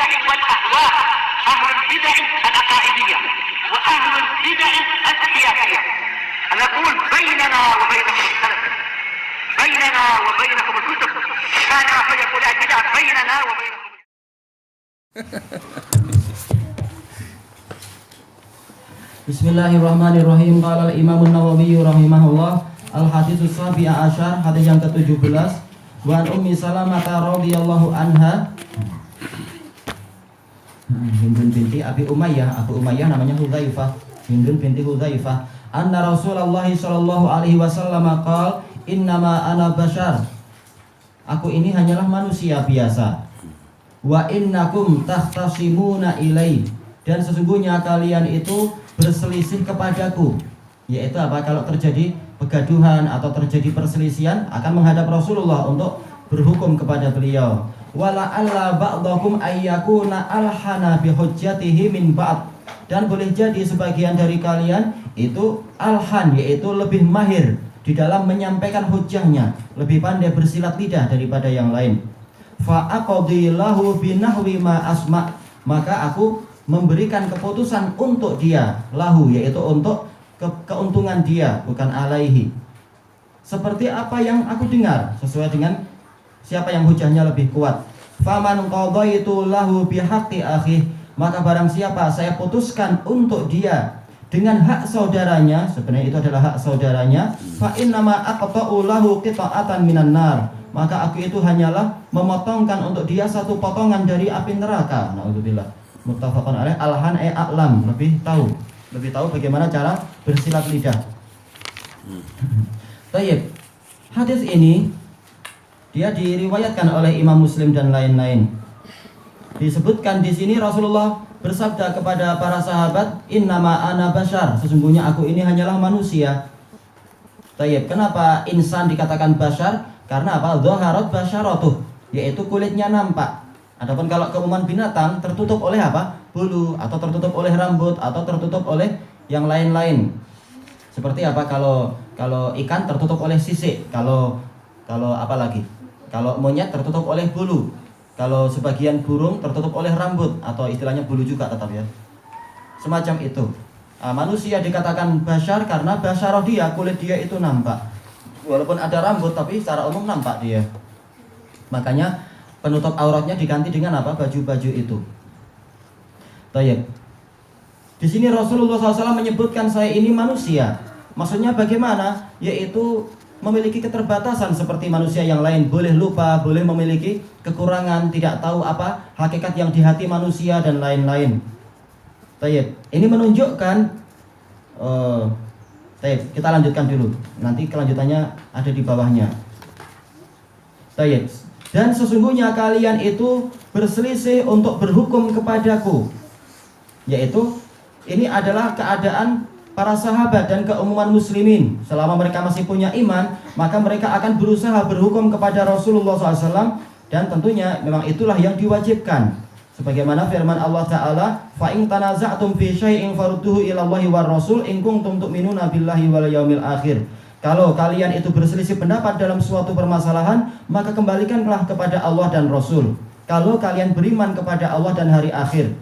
البدع والأهواء، أهل البدع العقائدية وأهل البدع السياسية. نقول بيننا وبينكم السلف، بيننا وبينكم الكتب، كان فيقول البدع بيننا وبينكم. Bismillahirrahmanirrahim. Qala al-Imam an-Nawawi rahimahullah, al-haditsus sabi' asyar, hadis yang ke-17. Wa an Ummi Salamah radhiyallahu anha, Hindun binti Abi Umayyah. Abu Umayyah namanya Hudzaifah, Hindun binti Hudzaifah. Anna Rasulullah sallallahu alaihi wasallam qala, innama ana bashar. Aku ini hanyalah manusia biasa. Wa innakum tahtasimuna ilai. Dan sesungguhnya kalian itu berselisih kepadaku. Yaitu apa? Kalau terjadi kegaduhan atau terjadi perselisihan, akan menghadap Rasulullah untuk berhukum kepada beliau. Wala alla ba'dakum ayyakuna alhana bihujjatihi min ba'd. Dan boleh jadi sebagian dari kalian itu alhan, yaitu lebih mahir di dalam menyampaikan hujahnya, lebih pandai bersilat lidah daripada yang lain. Fa aqdilahu binahwi ma asma. Maka aku memberikan keputusan untuk dia, lahu, yaitu untuk keuntungan dia, bukan alaihi, seperti apa yang aku dengar, sesuai dengan siapa yang hujahnya lebih kuat. Faman qadaitu lahu bihaqqi akhi. Maka barang siapa saya putuskan untuk dia dengan hak saudaranya, sebenarnya itu adalah hak saudaranya, fa innama aqta'u lahu qita'atan minan nar. Maka aku itu hanyalah memotongkan untuk dia satu potongan dari api neraka. Naudzubillah. Muttafaqun alaih. Alhan a'lam, lebih tahu bagaimana cara bersilat lidah. Baik. Hadis ini dia diriwayatkan oleh Imam Muslim dan lain-lain. Disebutkan di sini Rasulullah bersabda kepada para sahabat, innama ana bashar, sesungguhnya aku ini hanyalah manusia. Baik. Kenapa insan dikatakan bashar? Karena apa? Dhaharat basyaratuh, yaitu kulitnya nampak. Adapun kalau keumuman binatang tertutup oleh apa? Bulu, atau tertutup oleh rambut, atau tertutup oleh yang lain-lain. Seperti apa? Kalau ikan tertutup oleh sisik, kalau apa lagi? Kalau monyet tertutup oleh bulu, kalau sebagian burung tertutup oleh rambut, atau istilahnya bulu juga tetap ya. Semacam itu. Manusia dikatakan basyar karena basyarah dia, kulit dia itu nampak. Walaupun ada rambut tapi secara umum nampak dia. Makanya penutup auratnya diganti dengan apa? Baju-baju itu. Tayyib. Di sini Rasulullah SAW menyebutkan saya ini manusia. Maksudnya bagaimana? Yaitu memiliki keterbatasan seperti manusia yang lain. Boleh lupa, boleh memiliki kekurangan, tidak tahu apa hakikat yang di hati manusia dan lain-lain. Tayyib. Ini menunjukkan tayyib. Kita lanjutkan dulu. Nanti kelanjutannya ada di bawahnya. Tayyib. Dan sesungguhnya kalian itu berselisih untuk berhukum kepadaku. Yaitu ini adalah keadaan para sahabat dan keumuman muslimin. Selama mereka masih punya iman, maka mereka akan berusaha berhukum kepada Rasulullah SAW. Dan tentunya memang itulah yang diwajibkan. Sebagaimana firman Allah Ta'ala, fa in tanaza'tum fi syai'in farudduhu ila Allahi war Rasul in kuntum tu'minuna billahi wal yaumil akhir. Kalau kalian itu berselisih pendapat dalam suatu permasalahan, maka kembalikanlah kepada Allah dan Rasul. Kalau kalian beriman kepada Allah dan hari akhir.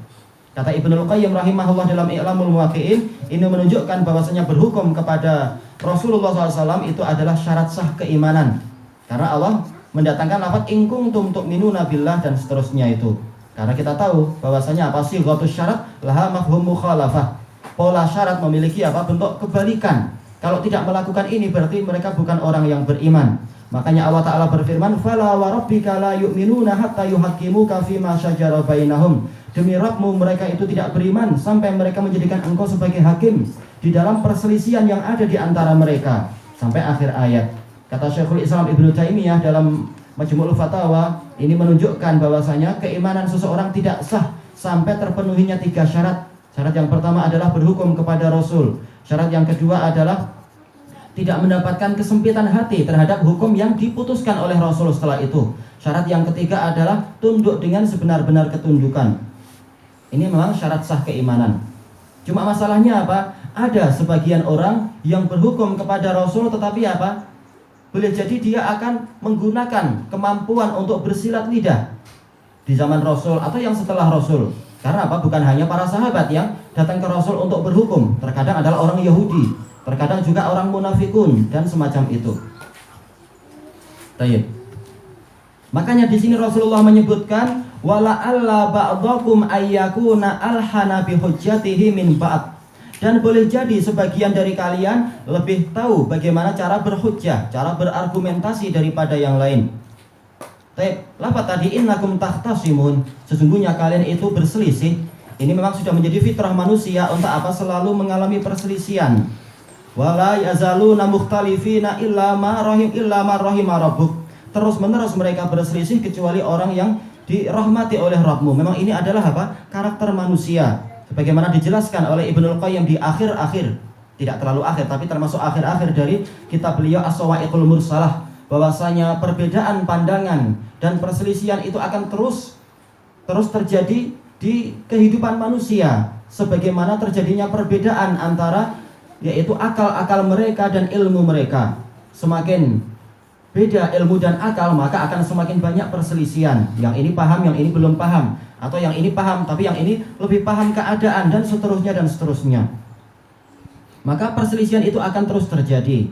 Kata Ibnul Qayyim rahimahullah dalam I'lamul Muwaqqi'in, ini menunjukkan bahwasanya berhukum kepada Rasulullah SAW itu adalah syarat sah keimanan. Karena Allah mendatangkan lafaz in kuntum tu'minuna billah dan seterusnya itu. Karena kita tahu bahwasanya apa sih sighatus syarat laha mafhum mukhalafah. Pola syarat memiliki apa? Bentuk kebalikan. Kalau tidak melakukan ini berarti mereka bukan orang yang beriman. Makanya Allah Ta'ala berfirman, fala wa rabbika la yu'minuna hatta yuhaqqimuka fima syajara bainahum. Demi Rabbmu mereka itu tidak beriman sampai mereka menjadikan engkau sebagai hakim di dalam perselisihan yang ada di antara mereka. Sampai akhir ayat. Kata Syekhul Islam Ibnu Taimiyah dalam Majmu'ul Fatawa, ini menunjukkan bahwasanya keimanan seseorang tidak sah sampai terpenuhinya 3 syarat. Syarat yang pertama adalah berhukum kepada Rasul. Syarat yang kedua adalah tidak mendapatkan kesempitan hati terhadap hukum yang diputuskan oleh Rasul setelah itu. Syarat yang ketiga adalah tunduk dengan sebenar-benar ketundukan. Ini memang syarat sah keimanan. Cuma masalahnya apa? Ada sebagian orang yang berhukum kepada Rasul tetapi apa? Boleh jadi dia akan menggunakan kemampuan untuk bersilat lidah. di zaman Rasul atau yang setelah Rasul. Karena apa? Bukan hanya para sahabat yang datang ke Rasul untuk berhukum. Terkadang adalah orang Yahudi, terkadang juga orang munafikun dan semacam itu. Baik. Makanya di sini Rasulullah menyebutkan wala alla ba'dakum ayyakuna alhana bi hujjatihi min ba'd. Dan boleh jadi sebagian dari kalian lebih tahu bagaimana cara berhujjah, cara berargumentasi daripada yang lain. Baik, lafaz tadi innakum tahtasimun, sesungguhnya kalian itu berselisih. Ini memang sudah menjadi fitrah manusia untuk apa? Selalu mengalami perselisihan. Wala yazaluna mukhtalifina illa ma rahima rabbuk. Terus-menerus mereka berselisih kecuali orang yang dirahmati oleh Rabbmu. Memang ini adalah apa? Karakter manusia. Sebagaimana dijelaskan oleh Ibnul Qayyim di akhir-akhir, tidak terlalu akhir tapi termasuk akhir-akhir dari kitab beliau As-Sawa'iqul Mursalah, bahwasanya perbedaan pandangan dan perselisihan itu akan terus terjadi di kehidupan manusia, sebagaimana terjadinya perbedaan antara yaitu akal-akal mereka dan ilmu mereka. Semakin beda ilmu dan akal, maka akan semakin banyak perselisihan. Yang ini paham, yang ini belum paham, atau yang ini paham tapi yang ini lebih paham keadaan, dan seterusnya dan seterusnya. Maka perselisihan itu akan terus terjadi.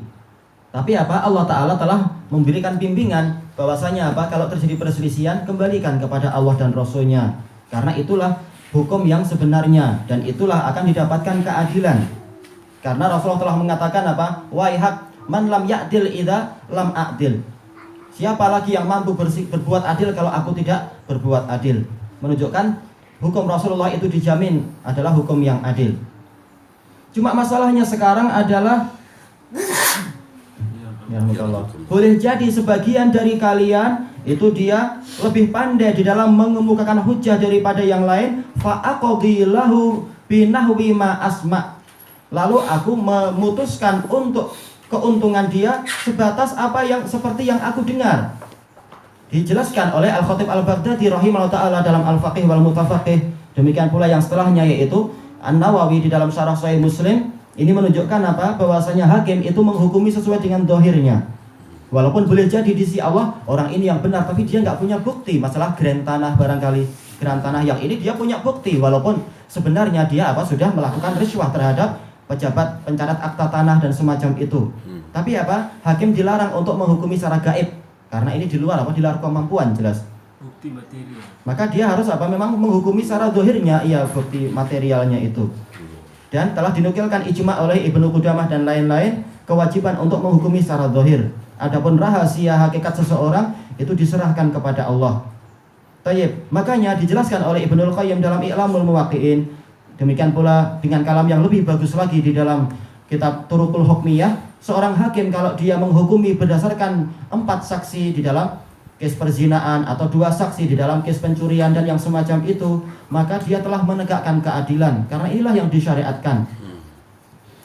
Tapi apa? Allah Ta'ala telah memberikan bimbingan bahwasanya apa? Kalau terjadi perselisihan, kembalikan kepada Allah dan Rasul-Nya. Karena itulah hukum yang sebenarnya, dan itulah akan didapatkan keadilan. Karena Rasulullah telah mengatakan apa? Waihak man lam ya'dil idza lam a'dil. Siapa lagi yang mampu berbuat adil kalau aku tidak berbuat adil? Menunjukkan hukum Rasulullah itu dijamin adalah hukum yang adil. Cuma masalahnya sekarang adalah ya Allah. Boleh jadi sebagian dari kalian itu dia lebih pandai di dalam mengemukakan hujah daripada yang lain. Fa aqdilahu binahwi ma asma. Lalu aku memutuskan untuk keuntungan dia sebatas apa yang seperti yang aku dengar. Dijelaskan oleh Al-Khatib Al-Baghdadi rahimahullah ta'ala dalam Al-Faqih wal Mutafaqih. Demikian pula yang setelahnya yaitu An-Nawawi di dalam Syarah Sahih Muslim. Ini menunjukkan apa? Bahwasanya hakim itu menghukumi sesuai dengan dohirnya. Walaupun boleh jadi di sisi Allah orang ini yang benar, tapi dia nggak punya bukti. Masalah grand tanah barangkali, grand tanah yang ini dia punya bukti, walaupun sebenarnya dia apa sudah melakukan riswah terhadap pejabat pencatat akta tanah dan semacam itu. Tapi apa? Hakim dilarang untuk menghukumi secara gaib, karena ini di luar apa? Di luar kemampuan jelas. Bukti material. Maka dia harus apa? Memang menghukumi secara dohirnya, iya bukti materialnya itu. Dan telah dinukilkan ijma oleh Ibnu Qudamah dan lain-lain kewajiban untuk menghukumi secara dohir. Adapun rahasia hakikat seseorang itu diserahkan kepada Allah. Tayyib. Makanya dijelaskan oleh Ibnul Qayyim dalam I'lamul Muwaqqi'in. Demikian pula dengan kalam yang lebih bagus lagi di dalam kitab Turuqul Hukmiyah, seorang hakim kalau dia menghukumi berdasarkan 4 saksi di dalam kes perzinaan atau 2 saksi di dalam kes pencurian dan yang semacam itu, maka dia telah menegakkan keadilan, karena inilah yang disyariatkan.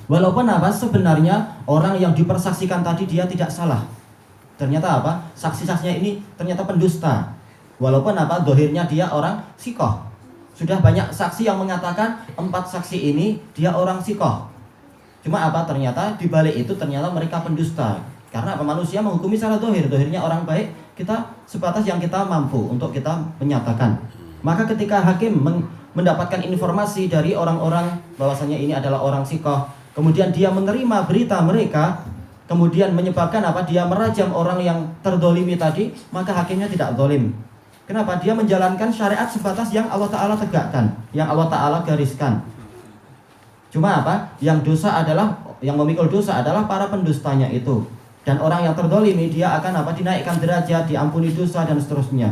Walaupun apa? Sebenarnya orang yang dipersaksikan tadi dia tidak salah. Ternyata apa? Saksi-saksinya ini ternyata pendusta. Walaupun apa? Dohirnya dia orang sikoh. Sudah banyak saksi yang mengatakan 4 saksi ini dia orang sikoh. Cuma apa? Ternyata di balik itu ternyata mereka pendusta. Karena apa? Manusia menghukumi secara dohir. Dohirnya orang baik, kita sebatas yang kita mampu untuk kita menyatakan. Maka ketika hakim mendapatkan informasi dari orang-orang bahwasanya ini adalah orang sikoh, kemudian dia menerima berita mereka, kemudian menyebabkan apa? Dia merajam orang yang terdolimi tadi, maka hakimnya tidak dolim. Kenapa? Dia menjalankan syariat sebatas yang Allah Ta'ala tegakkan, yang Allah Ta'ala gariskan. Cuma apa? Yang dosa adalah, yang memikul dosa adalah para pendustanya itu. Dan orang yang terdolimi dia akan apa? Dinaikkan derajat, diampuni dosa dan seterusnya.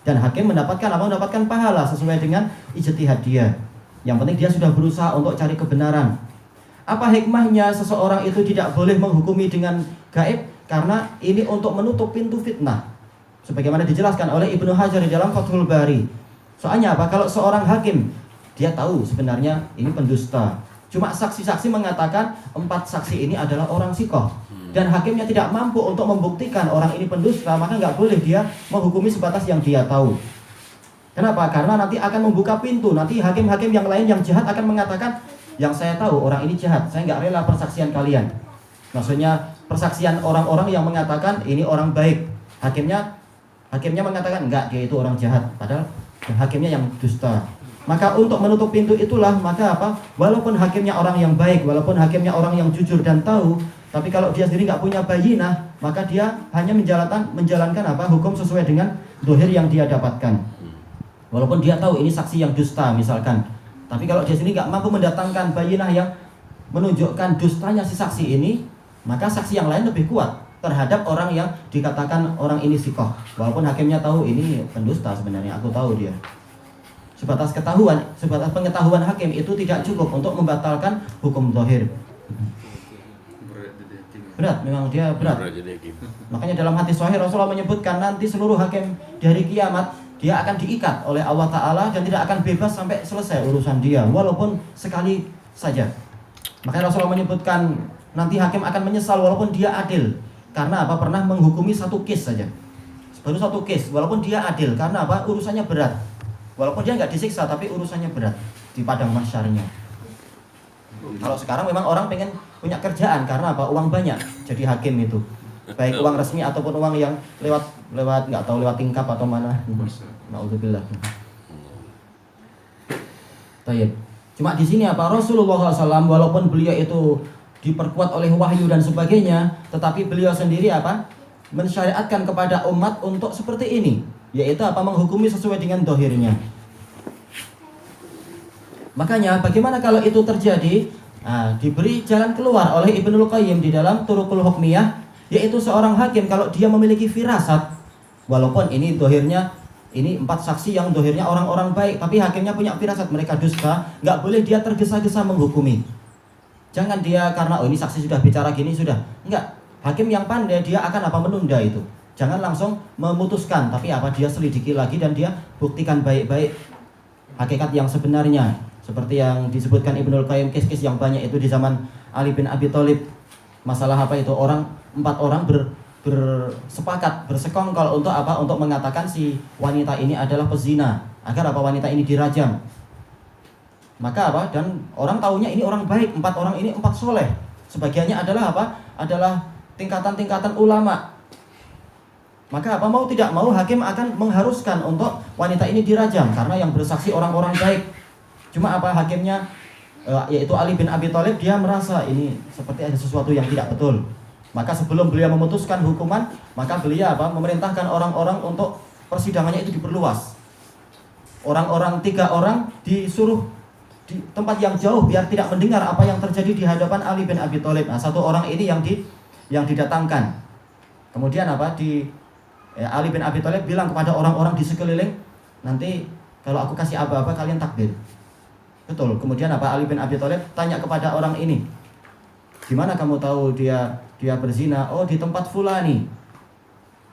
Dan hakim mendapatkan apa? Mendapatkan pahala sesuai dengan ijtihad dia. Yang penting dia sudah berusaha untuk cari kebenaran. Apa hikmahnya seseorang itu tidak boleh menghukumi dengan gaib? Karena ini untuk menutup pintu fitnah. Sebagaimana dijelaskan oleh Ibnu Hajar di dalam Fathul Bari. Soalnya apa? Kalau seorang hakim dia tahu sebenarnya ini pendusta, cuma saksi-saksi mengatakan 4 saksi ini adalah orang sikoh, dan hakimnya tidak mampu untuk membuktikan orang ini pendusta, maka nggak boleh dia menghukumi sebatas yang dia tahu. Kenapa? Karena nanti akan membuka pintu. Nanti hakim-hakim yang lain yang jahat akan mengatakan, yang saya tahu orang ini jahat, saya nggak rela persaksian kalian. Maksudnya persaksian orang-orang yang mengatakan ini orang baik. Hakimnya Hakimnya mengatakan enggak, dia itu orang jahat, padahal hakimnya yang dusta. Maka untuk menutup pintu itulah, maka apa? Walaupun hakimnya orang yang baik, walaupun hakimnya orang yang jujur dan tahu, tapi kalau dia sendiri nggak punya bayinah, maka dia hanya menjalankan apa? Hukum sesuai dengan dohir yang dia dapatkan. Walaupun dia tahu ini saksi yang dusta misalkan, tapi kalau dia sendiri nggak mampu mendatangkan bayinah yang menunjukkan dustanya si saksi ini, maka saksi yang lain lebih kuat terhadap orang yang dikatakan orang ini sikoh. Walaupun hakimnya tahu ini pendusta sebenarnya, aku tahu dia. Sebatas pengetahuan hakim itu tidak cukup untuk membatalkan hukum zahir. Berat, memang dia berat. Makanya dalam hadis sahih Rasulullah menyebutkan nanti seluruh hakim di hari kiamat dia akan diikat oleh Allah Ta'ala dan tidak akan bebas sampai selesai urusan dia, walaupun sekali saja. Makanya Rasulullah menyebutkan nanti hakim akan menyesal walaupun dia adil. Karena apa? Pernah menghukumi satu case saja. Baru satu case, walaupun dia adil. Karena apa? Urusannya berat. Walaupun dia nggak disiksa, tapi urusannya berat di padang mahsyarnya. Kalau sekarang memang orang pengen punya kerjaan. Karena apa? Uang banyak jadi hakim itu. Baik uang resmi ataupun uang yang lewat nggak tahu lewat tingkap atau mana. Nauzubillah. Baik. Cuma di sini apa? Rasulullah SAW walaupun beliau itu diperkuat oleh wahyu dan sebagainya, tetapi beliau sendiri apa? Mensyariatkan kepada umat untuk seperti ini, yaitu apa? Menghukumi sesuai dengan dohirnya. Makanya bagaimana kalau itu terjadi? Diberi jalan keluar oleh Ibnul Qayyim di dalam Turuqul Hukmiyah, yaitu seorang hakim kalau dia memiliki firasat, walaupun ini dohirnya ini 4 saksi yang dohirnya orang-orang baik, tapi hakimnya punya firasat mereka dusta, nggak boleh dia tergesa-gesa menghukumi. Jangan dia karena ini saksi sudah bicara gini sudah. Enggak. Hakim yang pandai dia akan apa? Menunda itu. Jangan langsung memutuskan, tapi apa? Dia selidiki lagi dan dia buktikan baik-baik hakikat yang sebenarnya. Seperti yang disebutkan Ibnul Qayyim, kes-kes yang banyak itu di zaman Ali bin Abi Thalib. Masalah apa itu? 4 orang bersepakat, bersekongkol untuk apa? Untuk mengatakan si wanita ini adalah pezina, agar apa? Wanita ini dirajam. Maka apa? Dan orang tahunya ini orang baik, 4 orang ini 4 soleh. Sebagiannya adalah apa? Adalah tingkatan-tingkatan ulama. Maka apa? Mau tidak mau hakim akan mengharuskan untuk wanita ini dirajam karena yang bersaksi orang-orang baik. Cuma apa? Hakimnya yaitu Ali bin Abi Thalib, dia merasa ini seperti ada sesuatu yang tidak betul. Maka sebelum beliau memutuskan hukuman, maka beliau apa? Memerintahkan orang-orang untuk persidangannya itu diperluas. Orang-orang 3 orang disuruh di tempat yang jauh biar tidak mendengar apa yang terjadi di hadapan Ali bin Abi Thalib. Nah, 1 orang ini yang didatangkan. Kemudian apa? Ali bin Abi Thalib bilang kepada orang-orang di sekeliling, nanti kalau aku kasih apa-apa kalian takbir. Betul. Kemudian apa? Ali bin Abi Thalib tanya kepada orang ini, gimana kamu tahu dia berzina? Oh, di tempat fulani.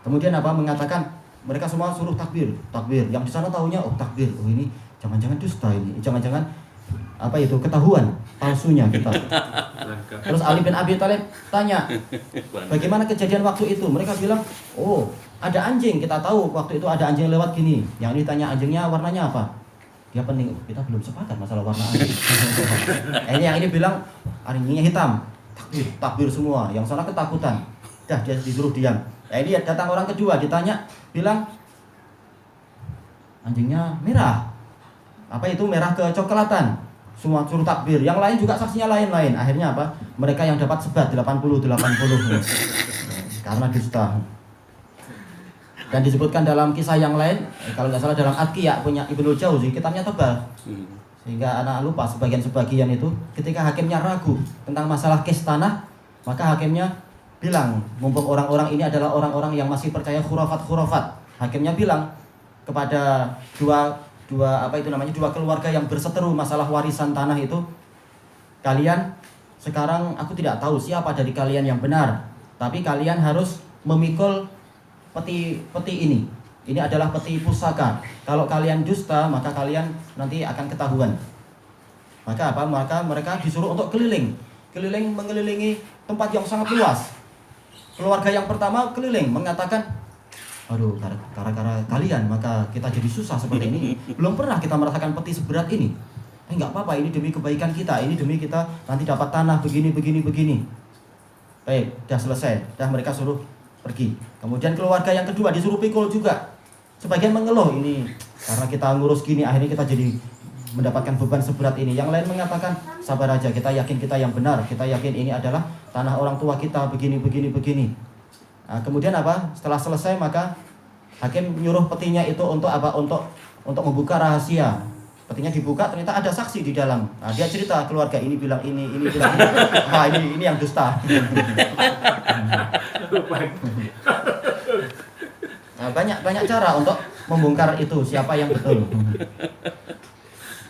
Kemudian apa? Mengatakan mereka semua suruh takbir. Yang di sana tahunya oh takbir. Oh ini jangan-jangan dusta ini. Jangan-jangan apa itu ketahuan palsunya kita. Terus Ali bin Abi Thalib tanya, bagaimana kejadian waktu itu? Mereka bilang, oh ada anjing, kita tahu waktu itu ada anjing lewat gini. Yang ini tanya anjingnya warnanya apa? Dia pening, kita belum sepakat masalah warna anjing. Ini yang ini bilang anjingnya hitam. Takbir semua. Yang sana ketakutan. Dah dia disuruh diam. Ini datang orang kedua ditanya, bilang anjingnya merah. Apa itu? Merah kecoklatan. Semua suruh takbir. Yang lain juga saksinya lain-lain. Akhirnya apa? Mereka yang dapat sebat 80 karena dusta. Dan disebutkan dalam kisah yang lain, kalau nggak salah dalam Atqiyah punya Ibnu Jauzi, kitabnya tebal. Sehingga anak lupa sebagian itu. Ketika hakimnya ragu tentang masalah kes tanah, maka hakimnya bilang, mumpung orang-orang ini adalah orang-orang yang masih percaya khurafat. Hakimnya bilang kepada dua keluarga yang berseteru masalah warisan tanah itu, kalian sekarang aku tidak tahu siapa dari kalian yang benar, tapi kalian harus memikul peti ini. Ini adalah peti pusaka. Kalau kalian dusta, maka kalian nanti akan ketahuan. Maka apa? Maka mereka disuruh untuk keliling mengelilingi tempat yang sangat luas. Keluarga yang pertama keliling mengatakan, aduh, gara-gara kalian maka kita jadi susah seperti ini. Belum pernah kita merasakan peti seberat ini. Enggak apa-apa, ini demi kebaikan kita, ini demi kita nanti dapat tanah begini. Baik, dah selesai. Dah mereka suruh pergi. Kemudian keluarga yang kedua disuruh pikul juga. Sebagian mengeluh, ini karena kita ngurus gini akhirnya kita jadi mendapatkan beban seberat ini. Yang lain mengatakan sabar aja, kita yakin kita yang benar, kita yakin ini adalah tanah orang tua kita, begini. Nah, kemudian apa? Setelah selesai maka hakim nyuruh petinya itu untuk apa? Untuk membuka rahasia. Petinya dibuka, ternyata ada saksi di dalam. Nah, dia cerita keluarga ini bilang ini bilang ini. Nah, ini yang dusta. Nah, banyak cara untuk membongkar itu siapa yang betul.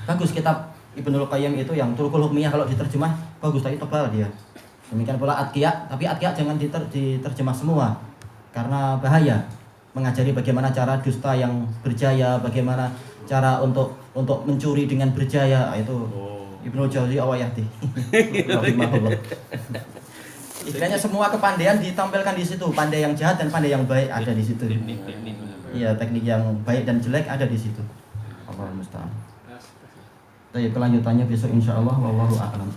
Bagus kitab Ibnul Qayyim itu yang Turukul Hukmiyah, kalau diterjemah bagus, tapi tebal dia. Demikian pula Atqiya, tapi Atqiya jangan diterjemah semua karena bahaya. Mengajari bagaimana cara dusta yang berjaya, bagaimana cara untuk mencuri dengan berjaya. Itu Ibnu Jauzi Awayati. Rahimahullah. Istilahnya semua kepandaian ditampilkan di situ, pandai yang jahat dan pandai yang baik ada di situ. Iya, teknik yang baik dan jelek ada di situ. Allahu musta'an. Baik, kelanjutannya besok insyaallah, wallahu a'lam.